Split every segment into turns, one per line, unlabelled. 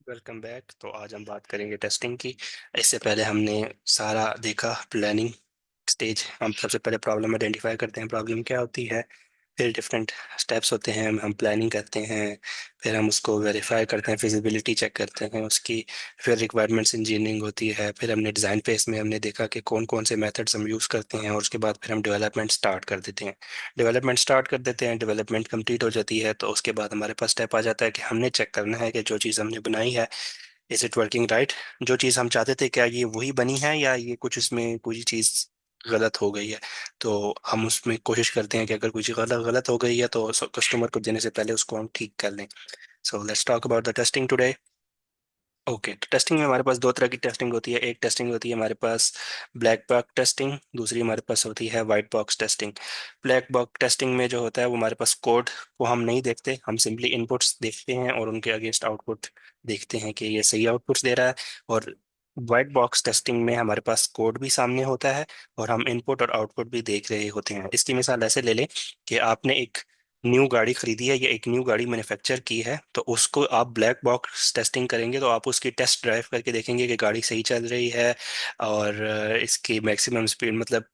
Welcome back. तो आज हम बात करेंगे टेस्टिंग की। इससे पहले हमने सारा देखा प्लानिंग स्टेज। हम सबसे पहले प्रॉब्लम आइडेंटिफाई करते हैं, प्रॉब्लम क्या होती है। फिर डिफरेंट स्टेप्स होते हैं, हम प्लानिंग करते हैं। फिर हम उसको वेरीफाई करते हैं, फिजिबिलिटी चेक करते हैं उसकी। फिर रिक्वायरमेंट्स इंजीनियरिंग होती है। फिर हमने डिज़ाइन फेस में हमने देखा कि कौन कौन से मेथड्स हम यूज़ करते हैं, और उसके बाद फिर हम डेवलपमेंट स्टार्ट कर देते हैं। डेवलपमेंट कंप्लीट हो जाती है तो उसके बाद हमारे पास स्टेप आ जाता है कि हमने चेक करना है कि जो चीज़ हमने बनाई है, इज इट वर्किंग राइट। जो चीज़ हम चाहते थे क्या ये वही बनी है, या ये कुछ इसमें कोई चीज़ गलत हो गई है। तो हम उसमें कोशिश करते हैं कि अगर कुछ गलत गलत हो गई है तो कस्टमर को देने से पहले उसको हम ठीक कर लें। So let's talk about the testing today. Okay, तो टेस्टिंग में हमारे पास दो तरह की टेस्टिंग होती है। एक टेस्टिंग होती है हमारे पास ब्लैक बॉक्स टेस्टिंग, दूसरी हमारे पास होती है white box testing. Black box testing में जो होता है वो हमारे पास कोड को हम नहीं देखते, हम सिंपली इनपुट्स देखते हैं और उनके अगेंस्ट आउटपुट देखते हैं कि ये सही आउटपुट्स दे रहा है। और वाइट बॉक्स टेस्टिंग में हमारे पास कोड भी सामने होता है और हम इनपुट और आउटपुट भी देख रहे होते हैं। इसकी मिसाल ऐसे ले लें कि आपने एक न्यू गाड़ी खरीदी है या एक न्यू गाड़ी मैन्युफैक्चर की है, तो उसको आप ब्लैक बॉक्स टेस्टिंग करेंगे तो आप उसकी टेस्ट ड्राइव करके देखेंगे कि गाड़ी सही चल रही है और इसकी मैक्सिमम स्पीड, मतलब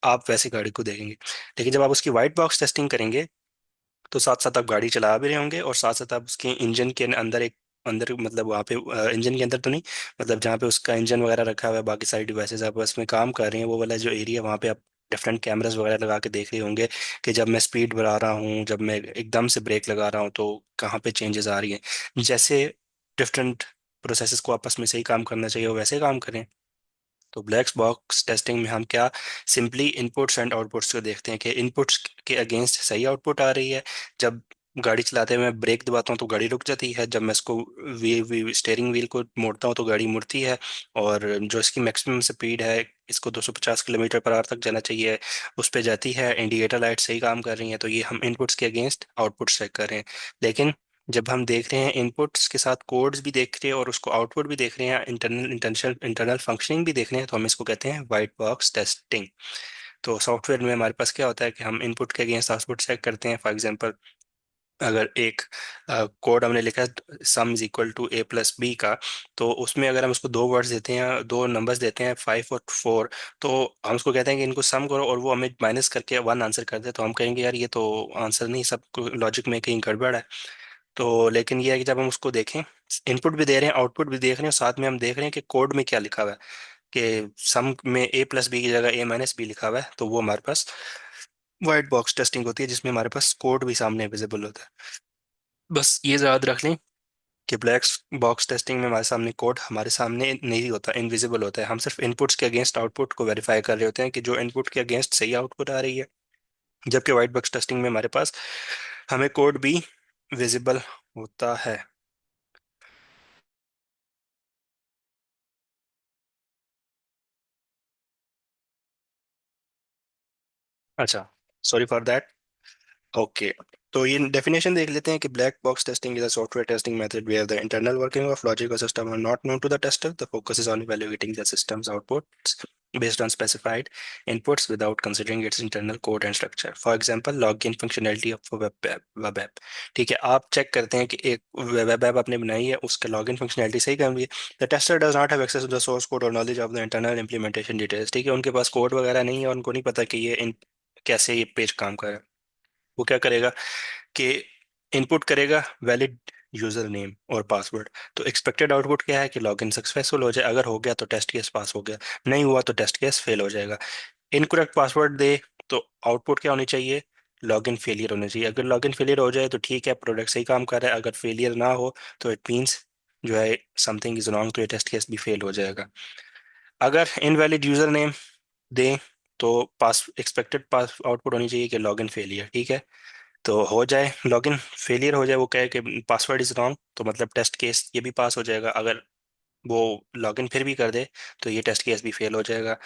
आप वैसे गाड़ी को देखेंगे। लेकिन जब आप उसकी वाइट बॉक्स टेस्टिंग करेंगे तो साथ साथ आप गाड़ी चला भी रहे होंगे और साथ साथ आप उसके इंजन के अंदर एक अंदर, मतलब वहाँ पे इंजन के अंदर तो नहीं, मतलब जहाँ पे उसका इंजन वगैरह रखा हुआ है, बाकी सारी डिवाइसेस आप उसमें काम कर रहे हैं, वो वाला जो एरिया वहाँ पे आप डिफरेंट कैमरास वगैरह लगा के देख रहे होंगे कि जब मैं स्पीड बढ़ा रहा हूँ, जब मैं एकदम से ब्रेक लगा रहा हूँ तो कहाँ पे चेंजेस आ रही हैं। जैसे डिफरेंट प्रोसेसेस को आपस में सही काम करना चाहिए वो वैसे काम करें। तो ब्लैक बॉक्स टेस्टिंग में हम क्या सिंपली इनपुट्स एंड आउटपुट्स को देखते हैं कि इनपुट्स के अगेंस्ट सही आउटपुट आ रही है। जब गाड़ी चलाते हुए मैं ब्रेक दबाता हूँ तो गाड़ी रुक जाती है, जब मैं इसको स्टेयरिंग व्हील को मोड़ता हूँ तो गाड़ी मुड़ती है। और जो इसकी मैक्सिमम स्पीड है, इसको 250 किलोमीटर पर आवर तक जाना चाहिए, उस पर जाती है। इंडिकेटर लाइट सही काम कर रही हैं, तो ये हम इनपुट्स के अगेंस्ट आउटपुट्स चेक कर रहे हैं। लेकिन जब हम देख रहे हैं इनपुट्स के साथ कोड्स भी देख रहे हैं और उसको आउटपुट भी देख रहे हैं, इंटरनल फंक्शनिंग भी देख रहे हैं, तो हम इसको कहते हैं वाइट बॉक्स टेस्टिंग। तो सॉफ्टवेयर में हमारे पास क्या होता है कि हम इनपुट के अगेंस्ट आउटपुट चेक करते हैं। फॉर एग्जांपल, अगर एक कोड हमने लिखा है sum is equal to A plus B का, तो उसमें अगर हम उसको दो वर्ड्स देते हैं, दो नंबर्स देते हैं 5 और 4, तो हम उसको कहते हैं कि इनको सम करो और वो हमें माइनस करके 1 आंसर कर दे, तो हम कहेंगे यार ये तो आंसर नहीं, सब लॉजिक में कहीं गड़बड़ है। तो लेकिन ये है कि जब हम उसको देखें, इनपुट भी दे रहे हैं आउटपुट भी देख रहे हैं, साथ में हम देख रहे हैं कि कोड में क्या लिखा हुआ है, कि सम में ए प्लस बी की जगह ए माइनस बी लिखा हुआ है, तो वो हमारे पास वाइट बॉक्स टेस्टिंग होती है जिसमें हमारे पास कोड भी सामने विजिबल होता है। बस ये याद रख लें कि ब्लैक बॉक्स टेस्टिंग में हमारे सामने कोड हमारे सामने नहीं होता, इनविजिबल होता है। हम सिर्फ इनपुट्स के अगेंस्ट आउटपुट को वेरीफाई कर रहे होते हैं कि जो इनपुट के अगेंस्ट सही आउटपुट आ रही है। जबकि वाइट बॉक्स टेस्टिंग में हमारे पास हमें कोड भी विजिबल होता है। अच्छा, सॉरी फॉर दैट। ओके, तो ये डेफिनेशन देख लेते हैं कि black box testing is a software testing method where the internal working of logic और system are not known to the tester. The focus is on evaluating the system's outputs based on specified inputs without considering its internal code and structure. For example, login functionality of a web app. ठीक है, आप check करते हैं कि एक web app आपने बनाई है, उसका लॉगिन फंक्शनैलिटी सही काम है। The tester does not have access to the source code और knowledge of the internal implementation details. ठीक है, उनके पास कोड वगैरह नहीं है और उनको नहीं पता कि कैसे ये पेज काम कर रहा है। वो क्या करेगा कि इनपुट करेगा वैलिड यूजर नेम और पासवर्ड। तो एक्सपेक्टेड आउटपुट क्या है कि लॉगिन सक्सेसफुल हो जाए, अगर हो गया तो टेस्ट केस पास हो गया, नहीं हुआ तो टेस्ट केस फेल हो जाएगा। इनकरेक्ट पासवर्ड दे तो आउटपुट क्या होनी चाहिए, लॉगिन फेलियर होना चाहिए। अगर लॉगिन फेलियर हो जाए तो ठीक है, प्रोडक्ट सही काम कर रहा है। अगर फेलियर ना हो तो इट मीन्स जो है समथिंग इज रॉन्ग, तो ये टेस्ट केस भी फेल हो जाएगा। अगर इनवैलिड यूजर नेम दे तो पास एक्सपेक्टेड पास आउटपुट होनी चाहिए कि लॉगिन फेलियर। ठीक है, तो हो जाए लॉगिन फेलियर हो जाए, वो कहे कि पासवर्ड इज रॉन्ग, तो मतलब टेस्ट केस ये भी पास हो जाएगा। अगर वो लॉगिन फिर भी कर दे तो ये टेस्ट केस भी फेल हो जाएगा।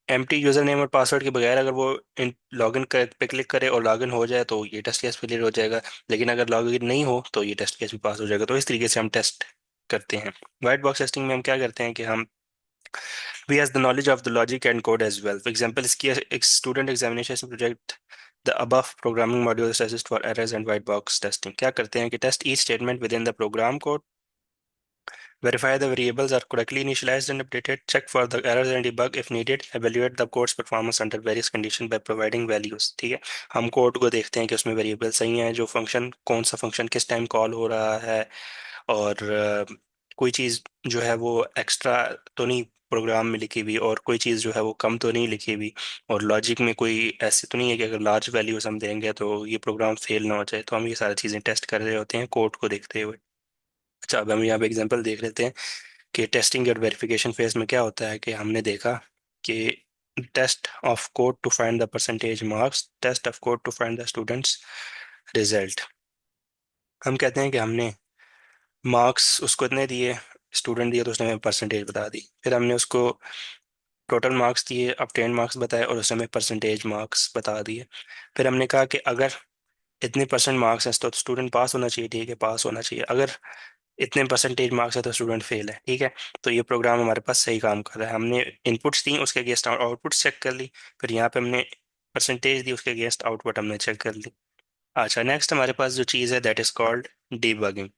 एम्प्टी यूजर नेम और पासवर्ड के बगैर अगर वो इन लॉगिन कर पे क्लिक करे और लॉगिन हो जाए तो ये टेस्ट केस फेलियर हो जाएगा। लेकिन अगर लॉगिन नहीं हो तो ये टेस्ट केस भी पास हो जाएगा। तो इस तरीके से हम टेस्ट करते हैं। वाइट बॉक्स टेस्टिंग में हम क्या करते हैं कि हम we has the knowledge of the logic and code as well. For example, इसकी एक student examination project the above programming modules assist for errors and white box testing। क्या करते हैं कि test each statement within the program code Verify the variables are correctly initialized and updated. Check for the errors and debug if needed. Evaluate the code's performance under various conditions by providing values. ठीक है, हम code को देखते हैं कि उसमें variable सही हैं, जो फंक्शन कौन सा फंक्शन किस टाइम कॉल हो रहा है, और कोई चीज़ जो है वो एक्स्ट्रा तो नहीं प्रोग्राम में लिखी हुई, और कोई चीज़ जो है वो कम तो नहीं लिखी हुई, और लॉजिक में कोई ऐसी तो नहीं है कि अगर लार्ज वैल्यूज हम देंगे तो ये प्रोग्राम फेल ना हो जाए। तो हम ये सारी चीज़ें टेस्ट कर रहे होते हैं कोड को देखते हुए। अच्छा, अब हम यहाँ पे एग्जांपल देख लेते हैं कि टेस्टिंग और वेरिफिकेशन फेज में क्या होता है। कि हमने देखा कि test of code to find the percentage marks, test of code to find the students result. हम कहते हैं कि हमने मार्क्स उसको इतने दिए, स्टूडेंट दिया तो उसने हमें परसेंटेज बता दी। फिर हमने उसको टोटल मार्क्स दिए, obtained मार्क्स बताए, और उसने हमें परसेंटेज मार्क्स बता दिए। फिर हमने कहा कि अगर इतने परसेंट मार्क्स हैं तो स्टूडेंट पास होना चाहिए, ठीक है पास होना चाहिए। अगर इतने परसेंटेज मार्क्स है तो स्टूडेंट फेल है, ठीक है। तो ये प्रोग्राम हमारे पास सही काम कर रहा है। हमने इनपुट्स दी, उसके अगेंस्ट आउटपुट्स चेक कर ली। फिर यहाँ पे हमने परसेंटेज दी, उसके अगेंस्ट आउटपुट हमने चेक कर ली। अच्छा, नेक्स्ट हमारे पास जो चीज़ है दैट इज कॉल्ड डीबगिंग।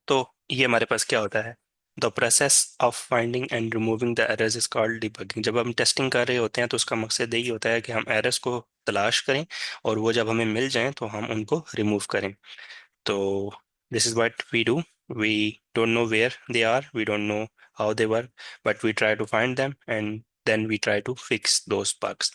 तो ये हमारे पास क्या होता है, the process of finding and removing the errors is called debugging. जब हम टेस्टिंग कर रहे होते हैं तो उसका मकसद यही होता है कि हम एरर्स को तलाश करें, और वो जब हमें मिल जाएं तो हम उनको रिमूव करें। So this is what we do. We don't know where they are, we don't know how they work, but we try to find them and then we try to fix those bugs.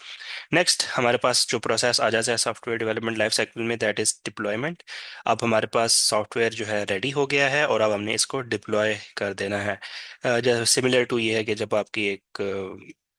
Next हमारे पास जो process आ जाता है software development life cycle में that is deployment. अब हमारे पास software जो है ready हो गया है और अब हमने इसको डिप्लॉय कर देना है। सिमिलर टू ये है कि जब आपकी एक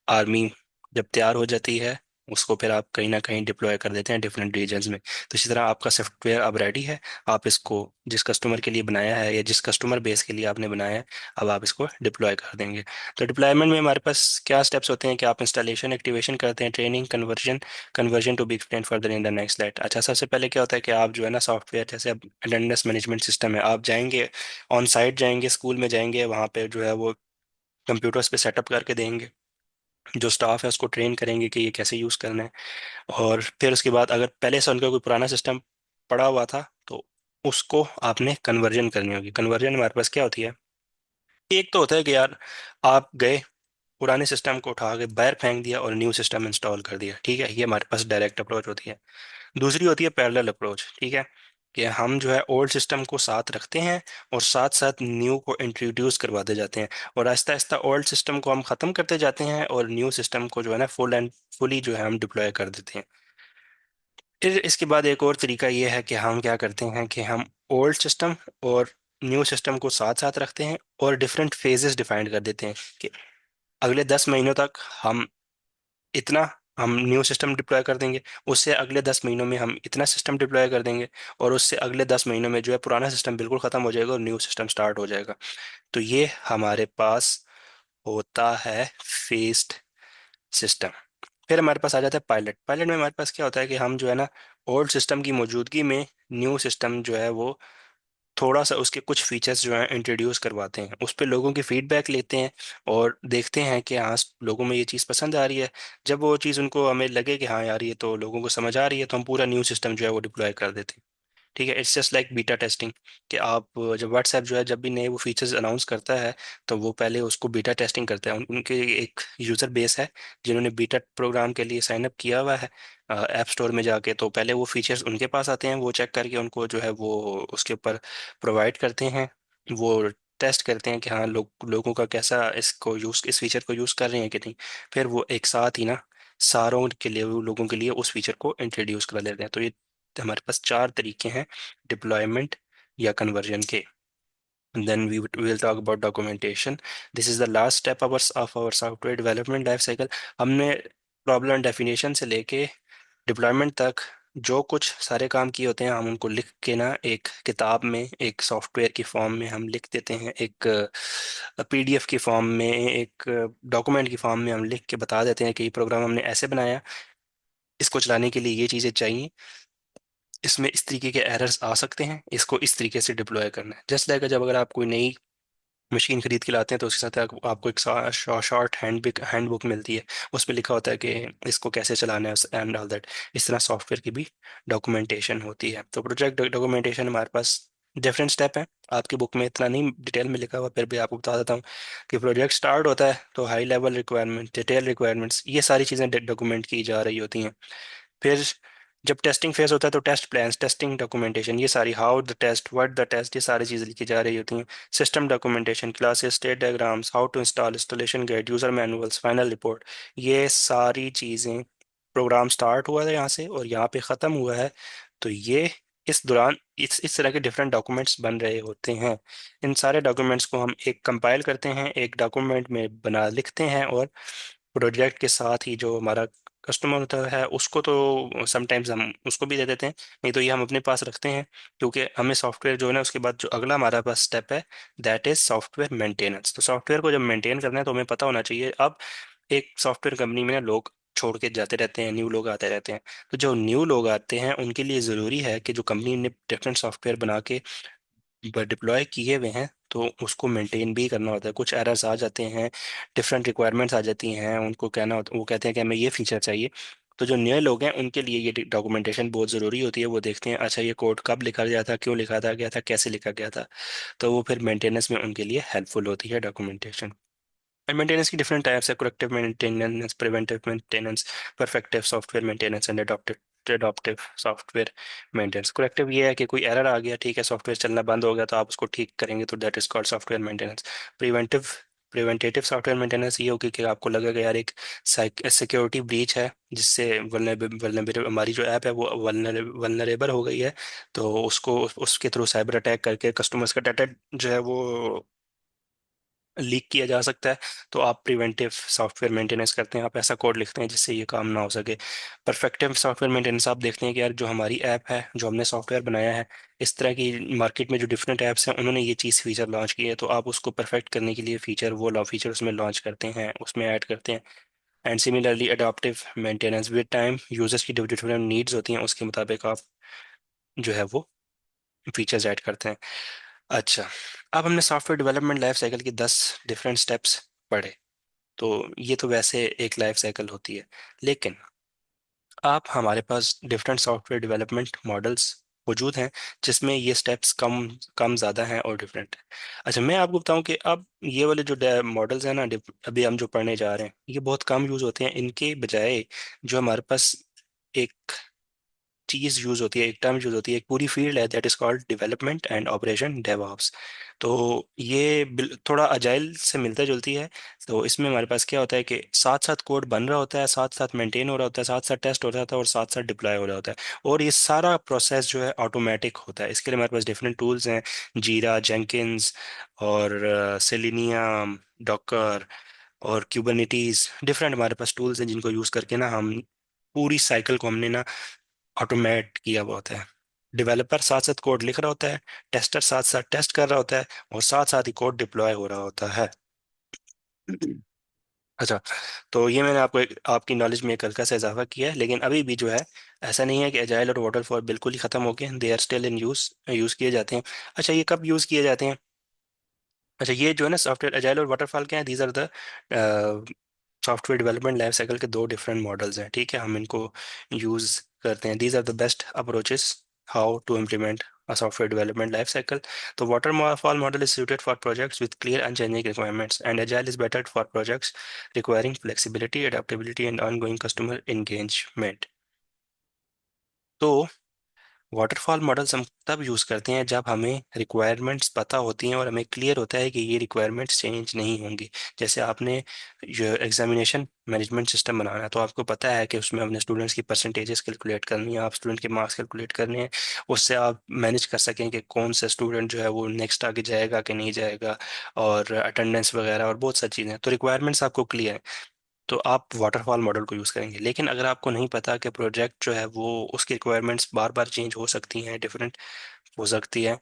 आर्मी जब तैयार हो जाती है, उसको फिर आप कहीं ना कहीं डिप्लॉय कर देते हैं डिफरेंट रीजन्स में। तो इसी तरह आपका सॉफ्टवेयर अब रेडी है, आप इसको जिस कस्टमर के लिए बनाया है या जिस कस्टमर बेस के लिए आपने बनाया है, अब आप इसको डिप्लॉय कर देंगे। तो डिप्लॉयमेंट में हमारे पास क्या स्टेप्स होते हैं कि आप इंस्टॉलेशन एक्टिवेशन करते हैं, training, conversion, conversion to be explain further in the next slide. अच्छा, सबसे पहले क्या होता है कि आप जो है ना सॉफ्टवेयर, जैसे अब अटेंडेंस मैनेजमेंट सिस्टम है, आप जाएंगे ऑन साइट, जाएंगे स्कूल में जाएंगे, वहाँ पे जो है वो कंप्यूटर्स पे सेटअप करके देंगे, जो स्टाफ है उसको ट्रेन करेंगे कि ये कैसे यूज़ करना है। और फिर उसके बाद अगर पहले से उनका कोई पुराना सिस्टम पड़ा हुआ था तो उसको आपने कन्वर्जन करनी होगी। कन्वर्जन हमारे पास क्या होती है, एक तो होता है कि यार आप गए पुराने सिस्टम को उठा के बाहर फेंक दिया और न्यू सिस्टम इंस्टॉल कर दिया, ठीक है, ये हमारे पास डायरेक्ट अप्रोच होती है। दूसरी होती है पैरेलल अप्रोच, ठीक है, कि हम जो है ओल्ड सिस्टम को साथ रखते हैं और साथ साथ न्यू को इंट्रोड्यूस करवाते जाते हैं, और आहिस्ता आहिस्ता ओल्ड सिस्टम को हम ख़त्म करते जाते हैं और न्यू सिस्टम को जो है ना फुल एंड फुली जो है हम डिप्लॉय कर देते हैं। फिर इसके बाद एक और तरीका ये है कि हम क्या करते हैं कि हम ओल्ड सिस्टम और न्यू सिस्टम को साथ साथ रखते हैं और डिफरेंट फेजेस डिफाइन कर देते हैं कि अगले 10 महीनों तक हम इतना हम न्यू सिस्टम डिप्लॉय कर देंगे, उससे अगले 10 महीनों में हम इतना सिस्टम डिप्लॉय कर देंगे, और उससे अगले 10 महीनों में जो है पुराना सिस्टम बिल्कुल ख़त्म हो जाएगा और न्यू सिस्टम स्टार्ट हो जाएगा। तो ये हमारे पास होता है फेस्ड सिस्टम। फिर हमारे पास आ जाता है पायलट। पायलट में हमारे पास क्या होता है कि हम जो है ना ओल्ड सिस्टम की मौजूदगी में न्यू सिस्टम जो है वो थोड़ा सा उसके कुछ फीचर्स जो हैं इंट्रोड्यूस करवाते हैं, उस पर लोगों की फीडबैक लेते हैं और देखते हैं कि हाँ लोगों में ये चीज़ पसंद आ रही है। जब वो चीज़ उनको हमें लगे कि हाँ यार ये तो लोगों को समझ आ रही है, तो हम पूरा न्यू सिस्टम जो है वो डिप्लॉय कर देते हैं। ठीक है, it's just like beta testing, कि आप जब व्हाट्सएप जो है जब भी नए वो फीचर्स अनाउंस करता है तो वो पहले उसको बीटा टेस्टिंग करता है। उनके एक यूज़र बेस है जिन्होंने बीटा प्रोग्राम के लिए साइन अप किया हुआ है ऐप स्टोर में जाके, तो पहले वो फीचर्स उनके पास आते हैं, वो चेक करके उनको जो है वो उसके ऊपर प्रोवाइड करते हैं। वो टेस्ट करते हैं कि हाँ लोगों का कैसा इसको यूज़ इस फीचर को यूज़ कर रहे हैं कि नहीं। फिर वो एक साथ ही ना सारों के लिए वो लोगों के लिए उस फीचर को इंट्रोड्यूस करा देते हैं। तो ये हमारे पास चार तरीके हैं डिप्लॉयमेंट या कन्वर्जन के। then we will talk about documentation. This is the last step of our software development life cycle. हमने प्रॉब्लम डेफिनेशन से लेके डिप्लॉयमेंट तक जो कुछ सारे काम किए होते हैं हम उनको लिख के ना एक किताब में, एक सॉफ्टवेयर की फॉर्म में हम लिख देते हैं, एक पीडीएफ की फॉर्म में, एक डॉक्यूमेंट की फॉर्म में हम लिख के बता देते हैं कि ये प्रोग्राम हमने ऐसे बनाया, इसको चलाने के लिए ये चीज़ें चाहिए, इसमें इस तरीके के एरर्स आ सकते हैं, इसको इस तरीके से डिप्लॉय करना है। जस्ट लाइक जब अगर आप कोई नई मशीन खरीद के लाते हैं तो उसके साथ आपको एक शॉर्ट हैंडबुक मिलती है, उसमें लिखा होता है कि इसको कैसे चलाना है एंड ऑल दैट। इस तरह सॉफ्टवेयर की भी डॉक्यूमेंटेशन होती है। तो प्रोजेक्ट डॉक्यूमेंटेशन हमारे पास डिफरेंट स्टेप हैं, आपकी बुक में इतना नहीं डिटेल में लिखा हुआ, फिर भी आपको बता देता हूँ कि प्रोजेक्ट स्टार्ट होता है तो high level requirement, detail requirements, ये सारी चीज़ें डॉक्यूमेंट की जा रही होती हैं। फिर जब टेस्टिंग फेज होता है तो टेस्ट प्लान्स, टेस्टिंग डॉक्यूमेंटेशन, ये सारी, how the test, what the test, ये सारी चीज़ें लिखी जा रही होती हैं। System documentation, classes, state diagrams, how to install, installation guide, user manuals, final report, ये सारी चीज़ें, प्रोग्राम स्टार्ट हुआ है यहाँ से और यहाँ पे ख़त्म हुआ है, तो ये इस दौरान इस तरह के डिफरेंट डॉक्यूमेंट्स बन रहे होते हैं। इन सारे डॉक्यूमेंट्स को हम एक कंपाइल करते हैं, एक डॉक्यूमेंट में बना लिखते हैं, और प्रोजेक्ट के साथ ही जो हमारा कस्टमर होता है उसको तो समटाइम्स हम उसको भी दे देते हैं, नहीं तो ये हम अपने पास रखते हैं, क्योंकि हमें सॉफ्टवेयर जो है ना, उसके बाद जो अगला हमारा पास स्टेप है, दैट इज सॉफ्टवेयर मेंटेनेंस। तो सॉफ्टवेयर को जब मेंटेन करना है तो हमें पता होना चाहिए, अब एक सॉफ्टवेयर कंपनी में ना लोग छोड़ के जाते रहते हैं, न्यू लोग आते रहते हैं, तो जो न्यू लोग आते हैं उनके लिए ज़रूरी है कि जो कंपनी ने डिफरेंट सॉफ्टवेयर बना के डिप्लॉय किए हुए हैं तो उसको मेंटेन भी करना होता है। कुछ एरर्स आ जाते हैं, डिफरेंट रिक्वायरमेंट्स आ जाती हैं, उनको कहना होता, वो कहते हैं कि हमें ये फीचर चाहिए, तो जो नए लोग हैं उनके लिए ये डॉक्यूमेंटेशन बहुत ज़रूरी होती है। वो देखते हैं अच्छा ये कोड कब लिखा गया था, क्यों लिखा था गया था, कैसे लिखा गया था, तो वो फिर मेंटेनेंस में उनके लिए हेल्पफुल होती है डॉक्यूमेंटेशन। मेंटेनेंस की डिफरेंट टाइप्स है, corrective maintenance, preventive maintenance, perfective software maintenance and adaptive software maintenance. Corrective ये है कि कोई एरर आ गया, ठीक है, सॉफ्टवेयर चलना बंद हो गया तो आप उसको ठीक करेंगे, तो that is called software maintenance. Preventive preventative software maintenance ये होगी कि आपको लगेगा यार एक सिक्योरिटी ब्रीच है, जिससे वल्नरेबल हमारी जो ऐप है वो वल्नरेबल हो गई है, तो उसको उसके थ्रू साइबर अटैक करके कस्टमर्स का डाटा जो है वो लीक किया जा सकता है। तो आप प्रिवेंटिव सॉफ्टवेयर मेंटेनेंस करते हैं, आप ऐसा कोड लिखते हैं जिससे ये काम ना हो सके। परफेक्टिव सॉफ्टवेयर मेंटेनेंस, आप देखते हैं कि यार जो हमारी ऐप है, जो हमने सॉफ्टवेयर बनाया है, इस तरह की मार्केट में जो डिफरेंट ऐप्स हैं उन्होंने ये चीज़ फीचर लॉन्च की है, तो आप उसको परफेक्ट करने के लिए फीचर, वो फीचर उसमें लॉन्च करते हैं, उसमें ऐड करते हैं। And similarly adaptive maintenance, with time users की डिफरेंट नीड्स होती हैं, उसके मुताबिक आप जो है वो फीचर्स ऐड करते हैं। अच्छा, अब हमने सॉफ्टवेयर डेवलपमेंट लाइफ साइकिल की 10 डिफरेंट स्टेप्स पढ़े, तो ये तो वैसे एक लाइफ साइकिल होती है, लेकिन आप हमारे पास डिफरेंट सॉफ्टवेयर डेवलपमेंट मॉडल्स मौजूद हैं जिसमें ये स्टेप्स कम कम ज़्यादा हैं और डिफरेंट हैं। अच्छा, मैं आपको बताऊं कि अब ये वाले जो मॉडल्स हैं ना, अभी हम जो पढ़ने जा रहे हैं, ये बहुत कम यूज़ होते हैं, इनके बजाय जो हमारे पास एक चीज यूज होती है, एक टर्म यूज होती है, एक पूरी फील्ड है, that is called development and operation DevOps. तो ये थोड़ा अजाइल से मिलता जुलती है। तो इसमें हमारे पास क्या होता है कि साथ साथ कोड बन रहा होता है, साथ साथ मेंटेन हो रहा होता है, साथ साथ टेस्ट हो रहा होता है और साथ साथ डिप्लॉय हो रहा होता है, और ये सारा प्रोसेस जो है ऑटोमेटिक होता है। इसके लिए हमारे पास डिफरेंट टूल्स हैं, जीरा, जेंकिन्स और सेलिनियम, डॉकर और क्यूबरनेटीज, डिफरेंट हमारे पास टूल्स हैं जिनको यूज करके ना हम पूरी साइकिल को हमने ना ऑटोमेट किया हुआ होता है। डेवलपर साथ साथ कोड लिख रहा होता है, टेस्टर साथ साथ टेस्ट कर रहा होता है, और साथ साथ ही कोड डिप्लॉय हो रहा होता है। अच्छा, तो ये मैंने आपको आपकी नॉलेज में एक हल्का सा इजाफा किया है, लेकिन अभी भी जो है ऐसा नहीं है कि एजाइल और वाटरफॉल बिल्कुल ही खत्म हो गए, they are still in use, use किए जाते हैं। अच्छा, ये कब यूज किए जाते हैं? अच्छा, ये जो है ना सॉफ्टवेयर एजाइल और वाटरफॉल क्या है, these are the software development life cycle के दो डिफरेंट मॉडल्स हैं, ठीक है, हम इनको यूज करते हैं। These are the best approaches how to implement a software development life cycle. The waterfall model is suited for projects with clear and changing requirements, and agile is better for projects requiring flexibility, adaptability, and ongoing customer engagement. तो waterfall models हम तब use करते हैं जब हमें requirements पता होती हैं और हमें क्लियर होता है कि ये रिक्वायरमेंट्स चेंज नहीं होंगी। जैसे आपने जो एग्जामिनेशन मैनेजमेंट सिस्टम बनाना है, तो आपको पता है कि उसमें अपने स्टूडेंट्स की परसेंटेजेस कैलकुलेट करनी है, आप स्टूडेंट के मार्क्स कैलकुलेट करने हैं, उससे आप मैनेज कर सकें कि कौन सा स्टूडेंट जो है वो नेक्स्ट आगे जाएगा कि नहीं जाएगा, और अटेंडेंस वगैरह और बहुत सारी चीज़ें। तो रिक्वायरमेंट्स आपको क्लियर, तो आप वाटरफॉल मॉडल को यूज़ करेंगे। लेकिन अगर आपको नहीं पता कि प्रोजेक्ट जो है वो उसकी रिक्वायरमेंट्स बार बार चेंज हो सकती हैं, डिफरेंट हो सकती है,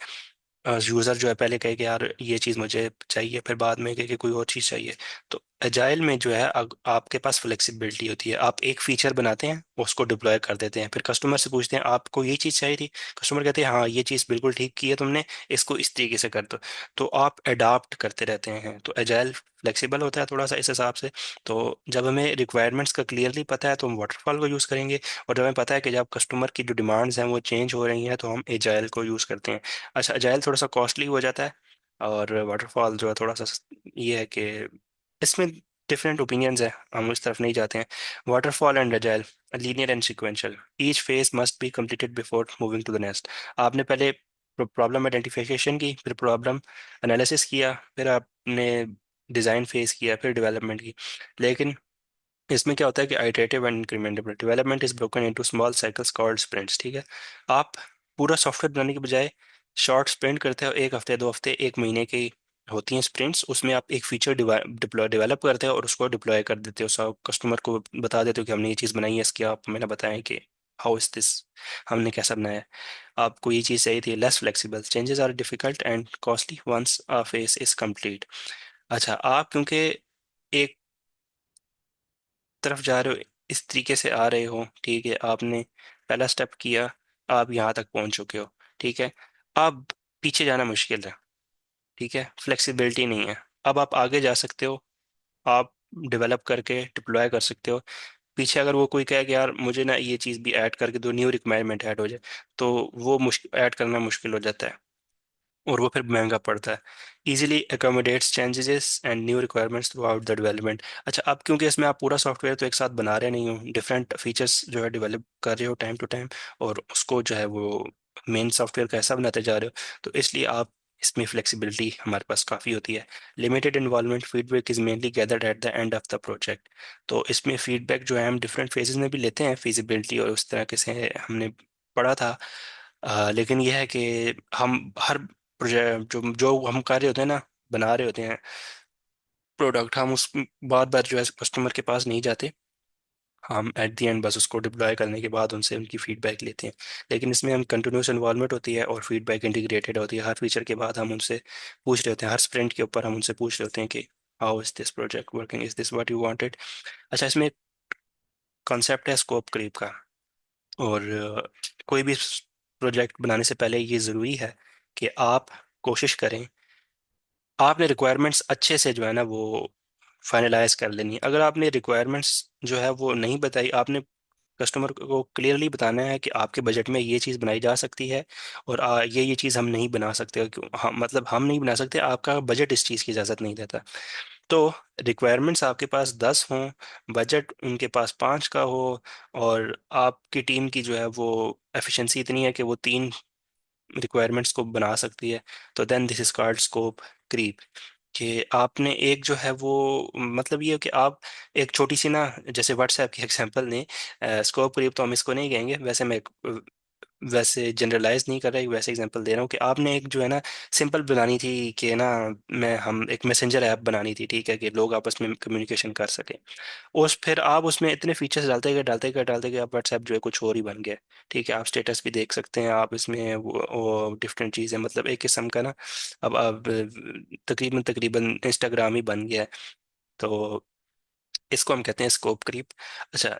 यूज़र जो है पहले कहे कि यार ये चीज़ मुझे चाहिए, फिर बाद में कहे कि कोई और चीज़ चाहिए, तो एजाइल में जो है आपके पास फ्लेक्सिबिलिटी होती है। आप एक फीचर बनाते हैं, उसको डिप्लॉय कर देते हैं, फिर कस्टमर से पूछते हैं आपको ये चीज़ चाहिए थी, कस्टमर कहते हैं हाँ ये चीज़ बिल्कुल ठीक की है तुमने, इसको इस तरीके से कर दो। तो आप अडाप्ट करते रहते हैं। तो एजाइल फ्लेक्सिबल होता है थोड़ा सा इस हिसाब से। तो जब हमें रिक्वायरमेंट्स का क्लियरली पता है तो हम वाटरफॉल को यूज़ करेंगे, और जब हमें पता है कि जब कस्टमर की जो डिमांड्स हैं वो चेंज हो रही हैं तो हम एजाइल को यूज़ करते हैं। अच्छा, एजाइल थोड़ा सा कॉस्टली हो जाता है, और वाटरफॉल जो है थोड़ा सा ये है कि इसमें डिफरेंट ओपिनियंस है, हम उस तरफ नहीं जाते हैं। Waterfall and agile, linear and sequential, each phase must be completed before moving to the next. आपने पहले प्रॉब्लम आइडेंटिफिकेशन की, फिर प्रॉब्लम एनालिसिस किया, फिर आपने डिज़ाइन फेज किया, फिर डेवलपमेंट की। लेकिन इसमें क्या होता है कि iterative and incrementable development is broken into small cycles called sprints, ठीक है। आप पूरा सॉफ्टवेयर बनाने के बजाय शॉर्ट स्प्रिंट करते हो, एक हफ्ते, 2 हफ्ते, एक महीने की होती हैं स्प्रिंट्स। उसमें आप एक फीचर डेवलप करते हो और उसको डिप्लॉय कर देते हो, सब कस्टमर को बता देते हो कि हमने ये चीज़ बनाई है, इसकी आप मैंने बताएं कि हाउ इज दिस, हमने कैसा बनाया है, आपको ये चीज़ चाहिए थी। Less flexible, changes are difficult and costly once a phase is complete. अच्छा, आप क्योंकि एक तरफ जा रहे हो, इस तरीके से आ रहे हो, ठीक है, आपने पहला स्टेप किया, आप यहाँ तक पहुंच चुके हो, ठीक है। अब पीछे जाना मुश्किल है, ठीक है, फ्लेक्सिबिलिटी नहीं है। अब आप आगे जा सकते हो, आप डेवलप करके डिप्लॉय कर सकते हो। पीछे अगर वो कोई कहे कि यार मुझे ना ये चीज़ भी ऐड करके दो, न्यू रिक्वायरमेंट ऐड हो जाए, तो वो मुश्किल, ऐड करना मुश्किल हो जाता है, और वो फिर महंगा पड़ता है। Easily accommodates changes and new requirements through out the development. अच्छा, अब क्योंकि इसमें आप पूरा सॉफ्टवेयर तो एक साथ बना रहे नहीं हो, डिफरेंट फीचर्स जो है डेवलप कर रहे हो टाइम टू टाइम, और उसको जो है वो मेन सॉफ्टवेयर का ऐसा बनाते जा रहे हो, तो इसलिए आप इसमें फ्लेक्सिबिलिटी हमारे पास काफ़ी होती है। Limited involvement, feedback is mainly gathered at the end of the project. तो इसमें फीडबैक जो है हम डिफरेंट फेजेस में भी लेते हैं, फिजिबिलिटी और उस तरह के से हमने पढ़ा था। लेकिन यह है कि हम हर प्रोजेक्ट जो जो हम कर रहे होते हैं ना, बना रहे होते हैं प्रोडक्ट, हम उस बार बार जो है कस्टमर के पास नहीं जाते, हम एट दी एंड बस उसको डिप्लॉय करने के बाद उनसे उनकी फीडबैक लेते हैं। लेकिन इसमें हम कंटिन्यूस इन्वॉल्वमेंट होती है और फीडबैक इंटीग्रेटेड होती है। हर फीचर के बाद हम उनसे पूछ रहे होते हैं, हर स्प्रिंट के ऊपर हम उनसे पूछ रहे होते हैं कि how is this project working, is this what you wanted. अच्छा, इसमें एक कॉन्सेप्ट है स्कोप क्रीप का, और कोई भी प्रोजेक्ट बनाने से पहले ये ज़रूरी है कि आप कोशिश करें, आपने रिक्वायरमेंट्स अच्छे से जो है ना वो फाइनलाइज कर लेनी है। अगर आपने रिक्वायरमेंट्स जो है वो नहीं बताई, आपने कस्टमर को क्लियरली बताना है कि आपके बजट में ये चीज़ बनाई जा सकती है, और ये चीज़ हम नहीं बना सकते, क्यों हम मतलब हम नहीं बना सकते, आपका बजट इस चीज़ की इजाज़त नहीं देता। तो रिक्वायरमेंट्स आपके पास 10 हों, बजट उनके पास 5 का हो, और आपकी टीम की जो है वो एफिशिएंसी इतनी है कि वो 3 रिक्वायरमेंट्स को बना सकती है, तो then this is called scope creep. कि आपने एक जो है वो, मतलब ये कि आप एक छोटी सी ना, जैसे व्हाट्सएप की एग्जांपल ने, स्कोप क्रीप तो हम इसको नहीं कहेंगे, वैसे मैं वैसे जनरलाइज नहीं कर रहा, एक वैसे एग्जांपल दे रहा हूँ कि आपने एक जो है ना सिंपल बनानी थी कि ना, मैं हम एक मैसेंजर ऐप बनानी थी, ठीक है, कि लोग आपस में कम्युनिकेशन कर सके। उस फिर आप उसमें इतने फीचर्स डालते गए आप व्हाट्सएप जो है कुछ और ही बन गया, ठीक है। आप स्टेटस भी देख सकते हैं, आप इसमें वो डिफरेंट चीज़ें, मतलब एक किस्म का ना, अब तकरीबन तकरीबन इंस्टाग्राम ही बन गया है। तो इसको हम कहते हैं स्कोप क्रीप। अच्छा,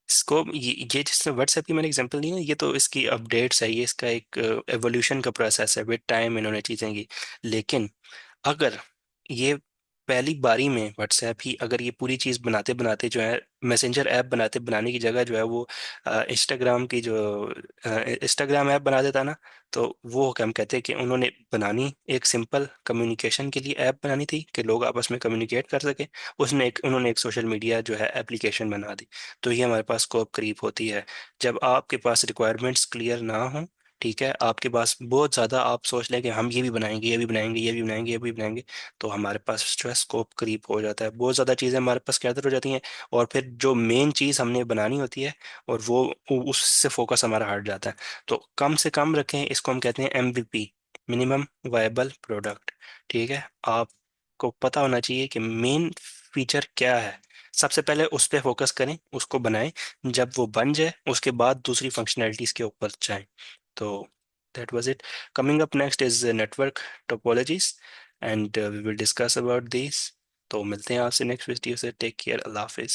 स्कोप ये जिसने व्हाट्सएप की मैंने एग्जांपल दी ना, ये तो इसकी अपडेट्स है, ये इसका एक एवोल्यूशन का प्रोसेस है, विद टाइम इन्होंने चीज़ें की। लेकिन अगर ये पहली बारी में व्हाट्सएप ही अगर ये पूरी चीज़ बनाते बनाते जो है, मैसेंजर ऐप बनाने की जगह जो है वो इंस्टाग्राम की जो इंस्टाग्राम ऐप बना देता ना, तो वो हम कहते हैं कि उन्होंने बनानी एक सिंपल कम्युनिकेशन के लिए ऐप बनानी थी कि लोग आपस में कम्युनिकेट कर सके, उन्होंने एक सोशल मीडिया जो है एप्लीकेशन बना दी। तो ये हमारे पास स्कोप क्रीप होती है, जब आपके पास रिक्वायरमेंट्स क्लियर ना हो, ठीक है, आपके पास बहुत ज़्यादा आप सोच लें कि हम ये भी बनाएंगे, ये भी बनाएंगे, ये भी बनाएंगे, ये भी बनाएंगे, तो हमारे पास जो है स्कोप क्रीप हो जाता है, बहुत ज़्यादा चीज़ें हमारे पास गैदर हो जाती हैं, और फिर जो मेन चीज़ हमने बनानी होती है, और वो उससे फोकस हमारा हट जाता है। तो कम से कम रखें, इसको हम कहते हैं MVP, मिनिमम वायबल प्रोडक्ट, ठीक है। आपको पता होना चाहिए कि मेन फीचर क्या है, सबसे पहले उस पर फोकस करें, उसको बनाएं, जब वो बन जाए उसके बाद दूसरी फंक्शनैलिटीज के ऊपर जाएं। तो that was it. Coming up next is network topologies, and we will discuss about these. तो मिलते हैं आपसे नेक्स्ट वीडियो से। टेक केयर, अल्लाह हाफिज।